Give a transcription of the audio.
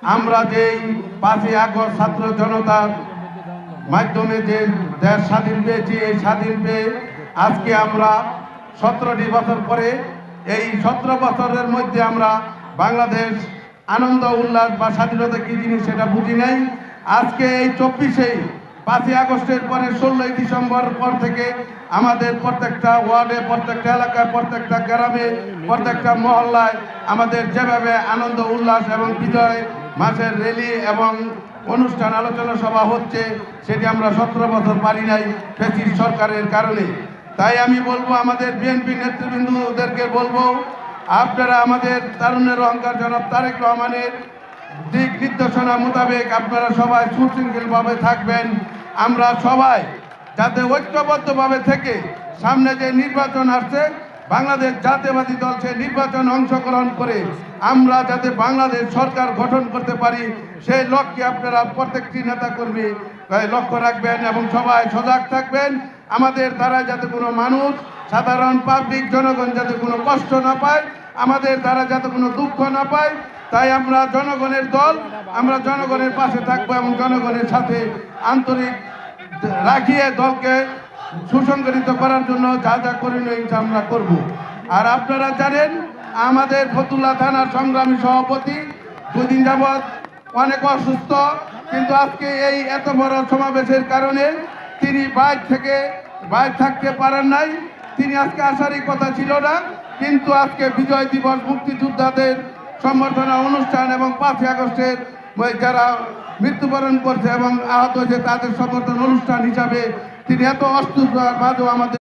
আমরা যেই 5ই আগস্ট ছাত্র জনতার মাধ্যমে যে দেশ স্বাধীন পেয়েছি, এই স্বাধীন পেয়ে আজকে আমরা 17টি বছর পরে এই 17 বছরের মধ্যে আমরা বাংলাদেশ আনন্দ উল্লাস বা স্বাধীনতা কি জিনিস সেটা বুঝি নাই। আজকে এই 5ই আগস্টের পরে 16ই ডিসেম্বর পর থেকে আমাদের প্রত্যেকটা ওয়ার্ডে, প্রত্যেকটা এলাকায়, প্রত্যেকটা গ্রামে, প্রত্যেকটা মহল্লায় আমাদের যেভাবে আনন্দ উল্লাস এবং বিজয় মাসের র্যালি এবং অনুষ্ঠান আলোচনা সভা হচ্ছে, সেটি আমরা 17 বছর পারি নাই ফ্যাসিস্ট সরকারের কারণে। তাই আমি বলবো, আমাদের বিএনপি নেতৃবৃন্দদেরকে বলবো, আপনারা আমাদের তারুণ্যের অহংকার জনাব তারেক রহমানের দিক নির্দেশনা মোতাবেক আপনারা সবাই সুশৃঙ্খলভাবে থাকবেন। আমরা সবাই যাতে ঐক্যবদ্ধভাবে থেকে সামনে যে নির্বাচন আসছে, বাংলাদেশ জাতীয়বাদী দল সে নির্বাচন অংশগ্রহণ করে আমরা যাতে বাংলাদেশ সরকার গঠন করতে পারি, সেই লক্ষ্যে আপনারা প্রত্যেকটি নেতাকর্মী লক্ষ্য রাখবেন এবং সবাই সজাগ থাকবেন। আমাদের দ্বারা যাতে কোনো মানুষ, সাধারণ পাবলিক জনগণ যাতে কোনো কষ্ট না পায়, আমাদের দ্বারা যাতে কোনো দুঃখ না পায়, তাই আমরা জনগণের দল, আমরা জনগণের পাশে থাকবো এবং জনগণের সাথে আন্তরিক রাখিয়ে দলকে সুসংগঠিত করার জন্য যা যা করণীয় আমরা করব। আর আপনারা জানেন, আমাদের ফতুল্লা থানার সংগ্রামী সভাপতি 2 দিন যাবৎ অনেক অসুস্থ, কিন্তু আজকে এই এত বড় সমাবেশের কারণে তিনি বাইরে থাকতে পারেন নাই। তিনি আজকে আসারই কথা ছিল না, কিন্তু আজকে বিজয় দিবস, মুক্তিযোদ্ধাদের সম্বর্ধনা অনুষ্ঠান এবং 5ই আগস্টের যারা মৃত্যুবরণ করছে এবং আহত হয়েছে তাদের সম্বর্ধনা অনুষ্ঠান হিসাবে তিনি এত অসুস্থতার মাঝেও আমাদের